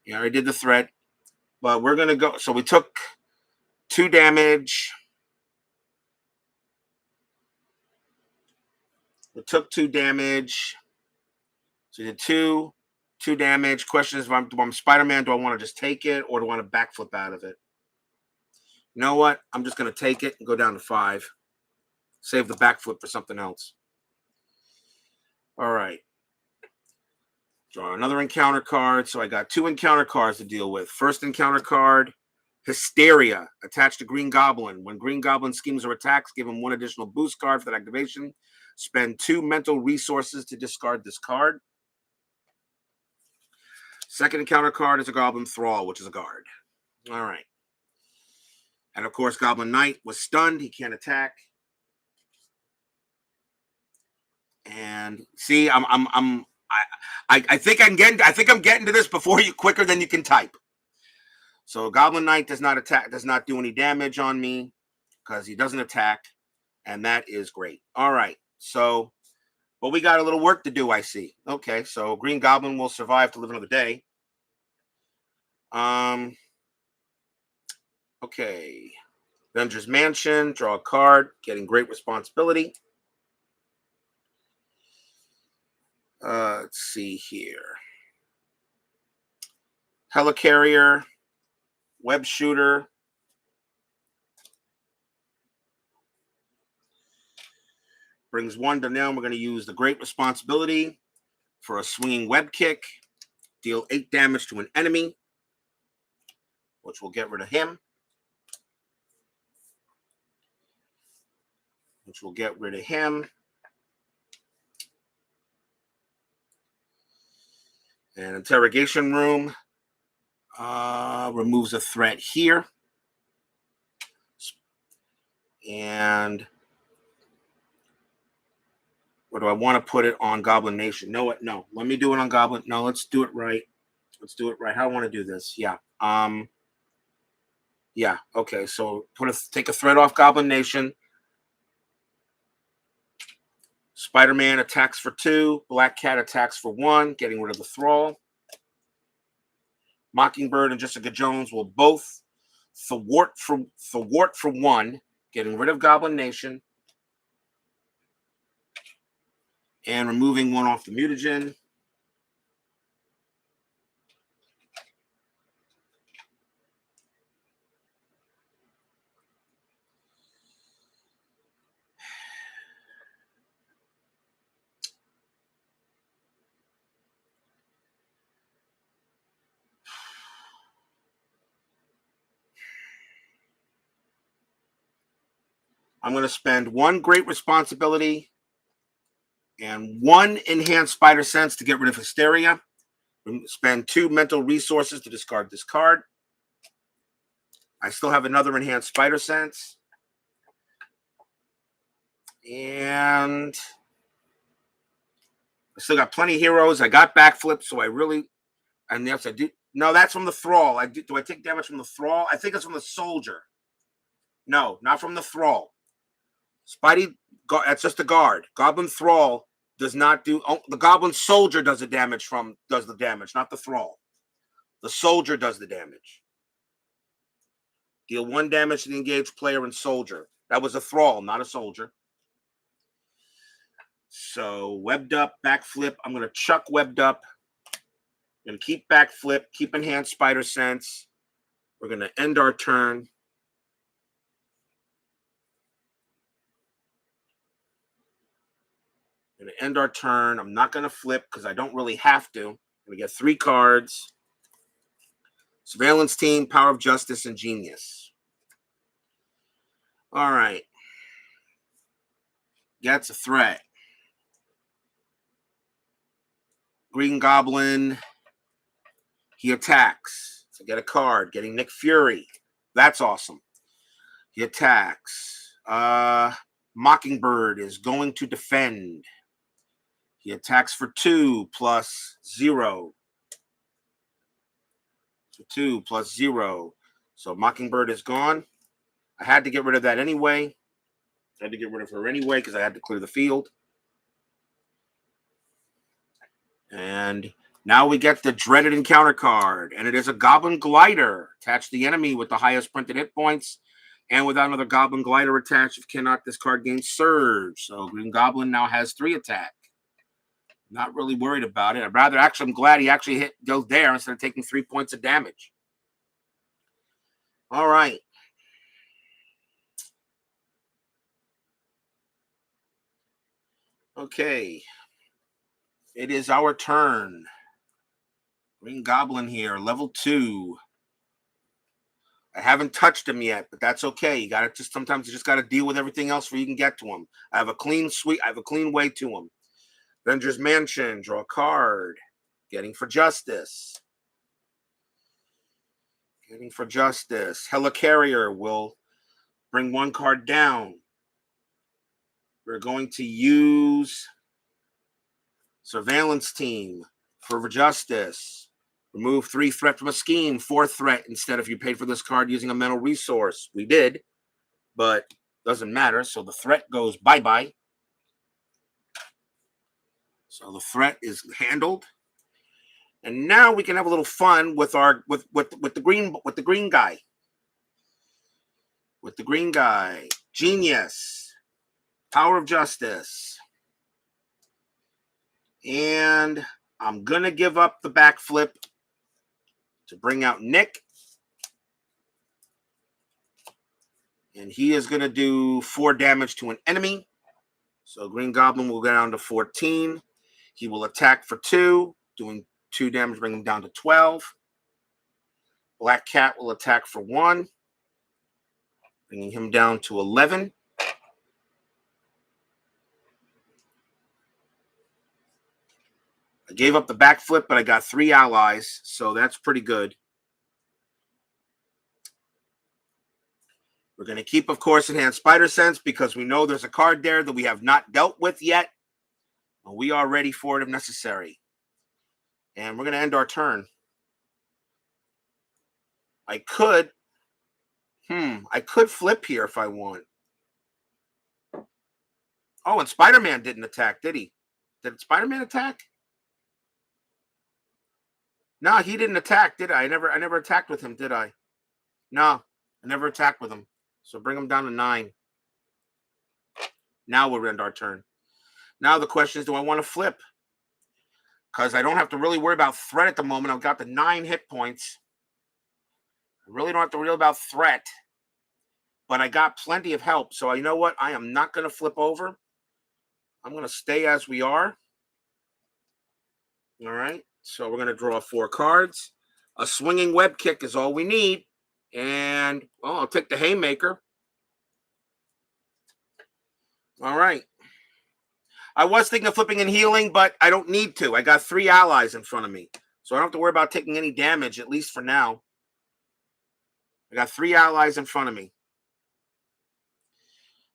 Yeah, I did the threat. But we're going to go. So we took 2 damage. We took 2 damage. So we did 2. 2 damage. Question is, if I'm Spider-Man, do I want to just take it or do I want to backflip out of it? You know what? I'm just going to take it and go down to 5. Save the backflip for something else. All right. Draw another encounter card. So I got 2 encounter cards to deal with. First encounter card, Hysteria. Attached to Green Goblin. When Green Goblin schemes or attacks, give him 1 additional boost card for that activation. Spend 2 mental resources to discard this card. Second encounter card is a Goblin Thrall, which is a guard. All right. And of course, Goblin Knight was stunned. He can't attack. And see, I think I'm getting to this before you, quicker than you can type. So Goblin Knight does not attack, does not do any damage on me because he doesn't attack, and that is great. All right. So, but we got a little work to do, I see. Okay, so Green Goblin will survive to live another day. Okay. Avengers Mansion, draw a card, getting great responsibility. Let's see here. Helicarrier, Web Shooter. Brings 1 to now. We're going to use the great responsibility for a swinging web kick. Deal 8 damage to an enemy, which will get rid of him. And Interrogation Room removes a threat here. And or do I want to put it on Goblin Nation? No, let me do it on Goblin. No, let's do it right. How do I want to do this? Yeah. Yeah. Okay. So take a threat off Goblin Nation. Spider-Man attacks for 2. Black Cat attacks for 1, getting rid of the Thrall. Mockingbird and Jessica Jones will both thwart for 1, getting rid of Goblin Nation. And removing 1 off the mutagen. I'm going to spend 1 great responsibility and 1 enhanced spider sense to get rid of Hysteria. Spend 2 mental resources to discard this card. I still have another enhanced spider sense. And I still got plenty of heroes. I got backflip, so and yes, I do. No, that's from the Thrall. Do I take damage from the Thrall? I think it's from the Soldier. No, not from the Thrall. Spidey, that's just a guard. Goblin Thrall does not do. Oh, the Goblin Soldier does the damage, not the Thrall. The Soldier does the damage. Deal 1 damage to the engaged player and Soldier. That was a Thrall, not a Soldier. So webbed up, backflip. I'm going to chuck webbed up. I'm going to keep backflip, keep enhanced spider sense. We're going to end our turn. I'm not going to flip because I don't really have to. I'm going to get 3 cards. Surveillance Team, Power of Justice, and Genius. All right. Gets a threat. Green Goblin. He attacks. So get a card. Getting Nick Fury. That's awesome. He attacks. Mockingbird is going to defend. He attacks for 2 plus 0. So 2 plus 0. So Mockingbird is gone. I had to get rid of that anyway. I had to get rid of her anyway because I had to clear the field. And now we get the dreaded encounter card. And it is a Goblin Glider. Attach the enemy with the highest printed hit points. And without another Goblin Glider attached, if cannot, this card gains Surge. So Green Goblin now has 3 attack. Not really worried about it. I'm glad he actually goes there instead of taking 3 points of damage. All right. Okay. It is our turn. Green Goblin here, level 2. I haven't touched him yet, but that's okay. Sometimes you just gotta deal with everything else before you can get to him. I have a clean way to him. Avengers Mansion, draw a card. Getting for Justice. Helicarrier will bring 1 card down. We're going to use Surveillance Team for Justice. Remove 3 threat from a scheme, 4 threat instead if you paid for this card using a mental resource. We did, but doesn't matter. So the threat goes bye-bye. So the threat is handled. And now we can have a little fun with the green guy. With the green guy. Genius. Power of Justice. And I'm going to give up the backflip to bring out Nick. And he is going to do 4 damage to an enemy. So Green Goblin will go down to 14. He will attack for 2, doing 2 damage, bring him down to 12. Black Cat will attack for 1, bringing him down to 11. I gave up the backflip, but I got 3 allies, so that's pretty good. We're going to keep, of course, in hand Spider Sense because we know there's a card there that we have not dealt with yet. And we are ready for it if necessary. And we're going to end our turn. I could flip here if I want. Oh, and Spider-Man didn't attack, did he? Did Spider-Man attack? No, he didn't attack, did I? I never attacked with him, did I? No, I never attacked with him. So bring him down to 9. Now we'll end our turn. Now the question is, do I want to flip? Because I don't have to really worry about threat at the moment. I've got the 9 hit points. I really don't have to worry about threat. But I got plenty of help. So you know what? I am not going to flip over. I'm going to stay as we are. All right. So we're going to draw 4 cards. A swinging web kick is all we need. And, well, I'll take the haymaker. All right. I was thinking of flipping and healing, but I don't need to. I got 3 allies in front of me. So I don't have to worry about taking any damage, at least for now. I got 3 allies in front of me.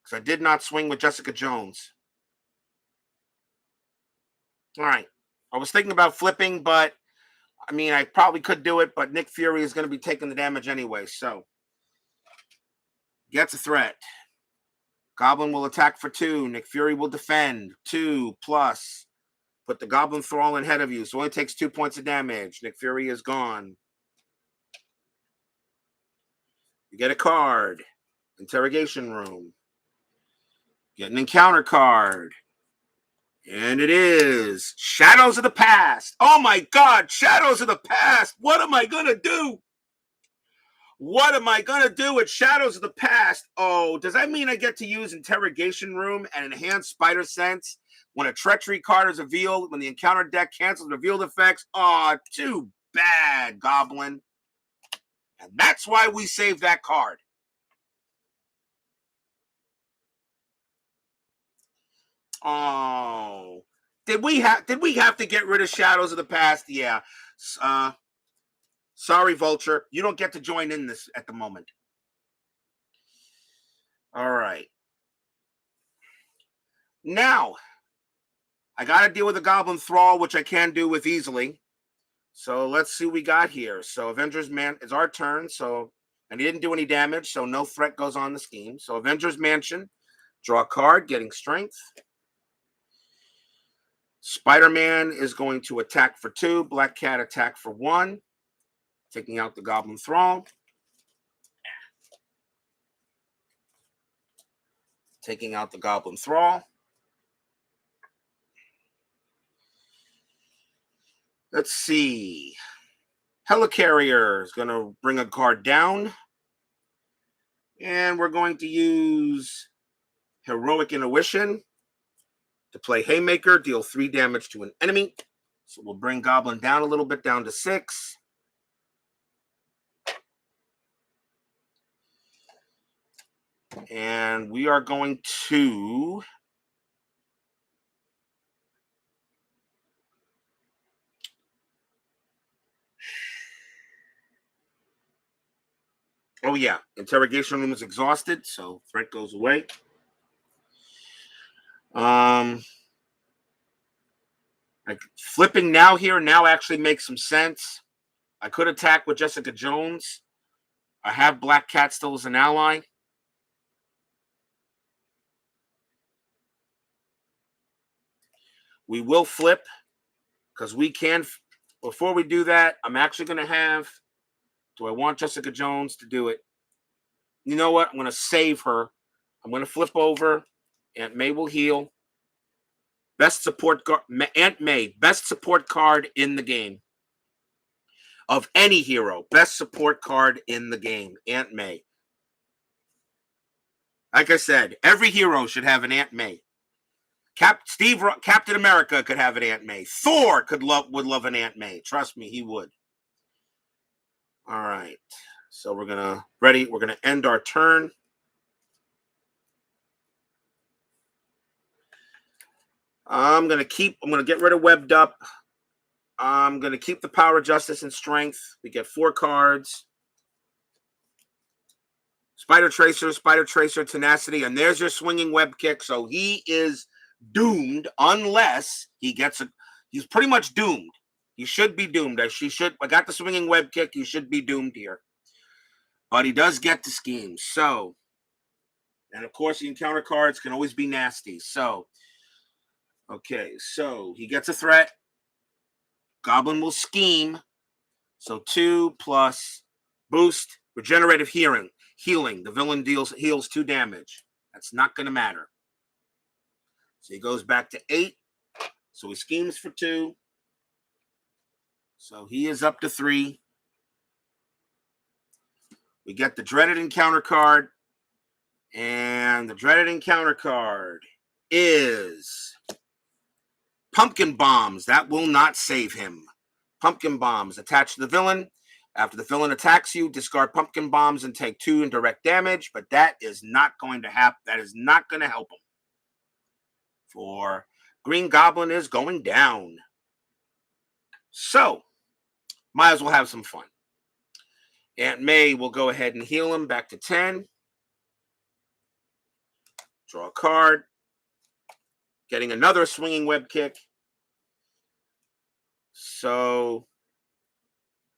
Because I did not swing with Jessica Jones. All right. I was thinking about flipping, but I mean, I probably could do it, but Nick Fury is going to be taking the damage anyway. So, gets a threat. Goblin will attack for 2. Nick Fury will defend. 2 plus. Put the Goblin Thrall ahead of you. So, only takes 2 points of damage. Nick Fury is gone. You get a card. Interrogation Room. Get an encounter card. And it is Shadows of the Past. Oh my God, Shadows of the Past. What am I going to do? What am I going to do with Shadows of the Past? Oh, does that mean I get to use Interrogation Room and Enhanced Spider Sense when a Treachery card is revealed, when the encounter deck cancels revealed effects? Oh, too bad, Goblin. And that's why we saved that card. Oh, did we have to get rid of Shadows of the Past? Yeah. Sorry, Vulture. You don't get to join in this at the moment. All right. Now, I got to deal with the Goblin Thrall, which I can do with easily. So let's see what we got here. So Avengers Man, it's our turn. So, and he didn't do any damage, so no threat goes on the scheme. So Avengers Mansion, draw a card, getting strength. Spider-Man is going to attack for 2. Black Cat attack for 1. Taking out the Goblin Thrall. Taking out the Goblin Thrall. Let's see. Helicarrier is going to bring a card down. And we're going to use Heroic Intuition to play Haymaker, deal 3 damage to an enemy. So we'll bring Goblin down a little bit, down to 6. And we are going to oh yeah, interrogation room is exhausted, so threat goes away. Flipping now actually makes some sense. I could attack with Jessica Jones. I have Black Cat still as an ally. We will flip because we can. Before we do that, I'm actually going to have. Do I want Jessica Jones to do it? You know what? I'm going to save her. I'm going to flip over. Aunt May will heal. Best support card. Aunt May, best support card in the game. Of any hero, best support card in the game. Aunt May. Like I said, every hero should have an Aunt May. Captain America could have an Aunt May. Thor would love an Aunt May. Trust me, he would. All right. So we're gonna end our turn. I'm gonna get rid of Webbed Up. I'm gonna keep the Power, Justice, and Strength. We get 4 cards. Spider Tracer, Tenacity, and there's your Swinging Web Kick. So he is doomed unless he gets he's pretty much doomed. He should be doomed. I got the Swinging Web Kick. He should be doomed here. But he does get the scheme. So, and of course, the encounter cards can always be nasty. So, okay, so he gets a threat. Goblin will scheme. So 2 plus boost, regenerative healing. The villain heals 2 damage. That's not going to matter. So he goes back to 8. So he schemes for 2. So he is up to 3. We get the dreaded encounter card. And the dreaded encounter card is Pumpkin Bombs. That will not save him. Pumpkin Bombs attached to the villain. After the villain attacks you, discard Pumpkin Bombs and take 2 indirect damage. But that is not going to happen. That is not going to help him. For Green Goblin is going down. So, might as well have some fun. Aunt May will go ahead and heal him back to 10. Draw a card. Getting another Swinging Web Kick. So,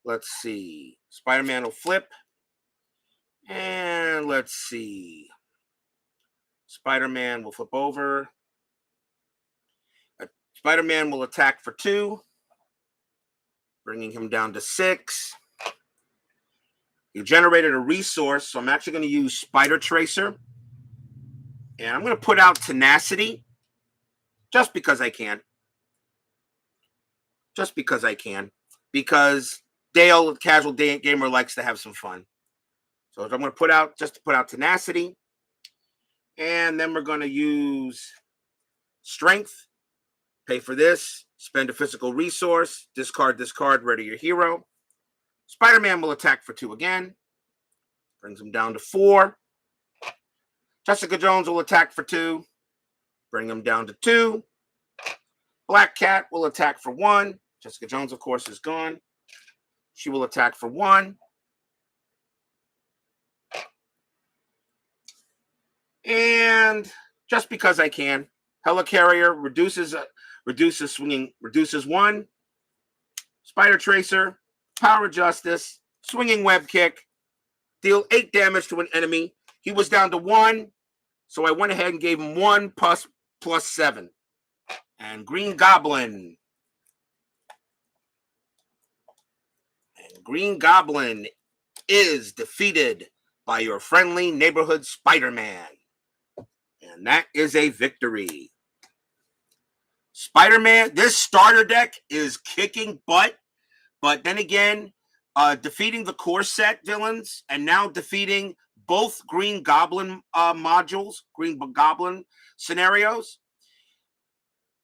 let's see. Spider-Man will flip. And let's see. Spider-Man will flip over. Spider-Man will attack for 2. Bringing him down to 6. You generated a resource, so I'm actually going to use Spider Tracer. And I'm going to put out Tenacity. Just because I can. Because Dale, casual gamer, likes to have some fun. So I'm going to put out Tenacity. And then we're going to use Strength. Pay for this. Spend a physical resource. Discard, ready your hero. Spider-Man will attack for 2 again. Brings him down to 4. Jessica Jones will attack for 2. Bring him down to 2. Black Cat will attack for 1. Jessica Jones, of course, is gone. She will attack for 1. And just because I can, Helicarrier reduces 1. Spider Tracer, Power Justice, Swinging Web Kick, deal 8 damage to an enemy. He was down to 1, so I went ahead and gave him 1 plus 7. And Green Goblin is defeated by your friendly neighborhood Spider-Man. And that is a victory. Spider-Man, this starter deck is kicking butt, but then again, defeating the core set villains and now defeating both Green Goblin modules, Green Goblin scenarios,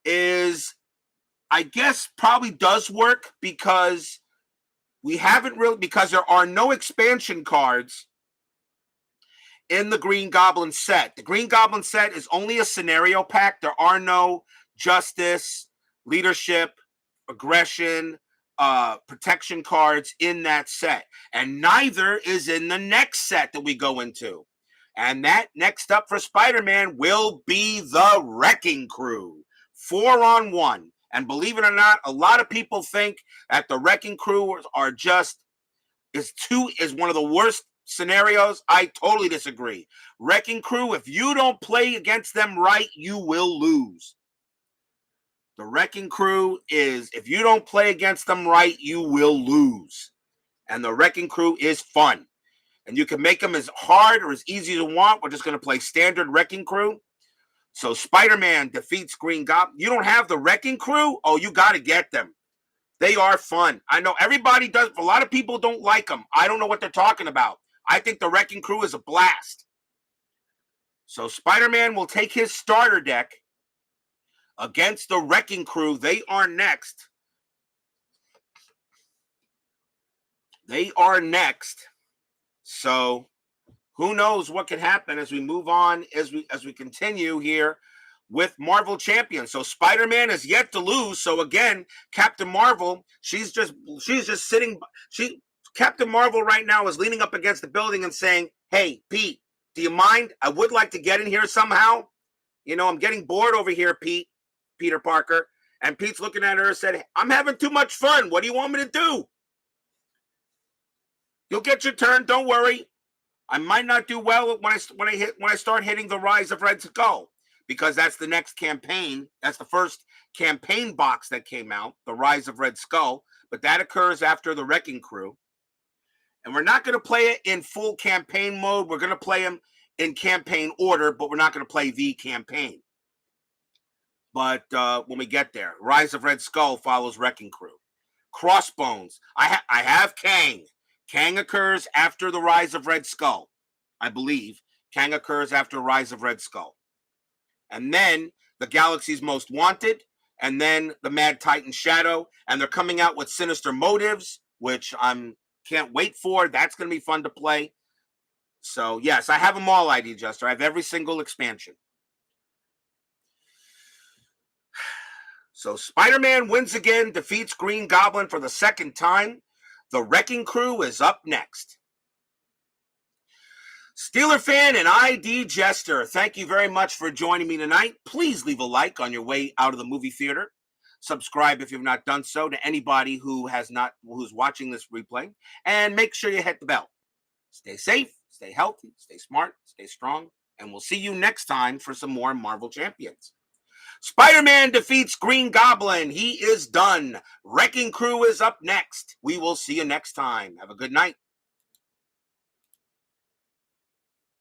is, I guess, probably does work because because there are no expansion cards in the Green Goblin set. The Green Goblin set is only a scenario pack. There are no justice, leadership, aggression, protection cards in that set. And neither is in the next set that we go into. And that next up for Spider-Man will be the Wrecking Crew. 4-on-1. And believe it or not, a lot of people think that the Wrecking Crew are is one of the worst scenarios. I totally disagree. Wrecking Crew, if you don't play against them right, you will lose. The Wrecking Crew is, if you don't play against them right, you will lose. And the Wrecking Crew is fun. And you can make them as hard or as easy as you want. We're just going to play standard Wrecking Crew. So Spider-Man defeats Green Goblin. You don't have the Wrecking Crew? Oh, you got to get them. They are fun. I know everybody does. A lot of people don't like them. I don't know what they're talking about. I think the Wrecking Crew is a blast. So Spider-Man will take his starter deck against the Wrecking Crew. They are next. So who knows what can happen as we move on, as we continue here with Marvel Champions. So Spider-Man is yet to lose. So again, Captain Marvel, she's just sitting. Captain Marvel right now is leaning up against the building and saying, "Hey, Pete, do you mind? I would like to get in here somehow. You know, I'm getting bored over here, Peter Parker." And Pete's looking at her and said, "I'm having too much fun. What do you want me to do? You'll get your turn. Don't worry. I might not do well when I start hitting the Rise of Red Skull, because that's the next campaign. That's the first campaign box that came out, the Rise of Red Skull. But that occurs after the Wrecking Crew. And we're not going to play it in full campaign mode. We're going to play them in campaign order, but we're not going to play the campaign. But when we get there, Rise of Red Skull follows Wrecking Crew. Crossbones. I have Kang. Kang occurs after the Rise of Red Skull, I believe. Kang occurs after Rise of Red Skull. And then the Galaxy's Most Wanted, and then the Mad Titan Shadow, and they're coming out with Sinister Motives, which can't wait for. That's going to be fun to play. So, yes, I have them all, ID Juster. I have every single expansion. So, Spider-Man wins again, defeats Green Goblin for the second time. The Wrecking Crew is up next. Steeler fan and ID Jester, thank you very much for joining me tonight. Please leave a like on your way out of the movie theater. Subscribe if you've not done so to anybody who's watching this replay. And make sure you hit the bell. Stay safe, stay healthy, stay smart, stay strong. And we'll see you next time for some more Marvel Champions. Spider-Man defeats Green Goblin. He is done. Wrecking Crew is up next. We will see you next time. Have a good night.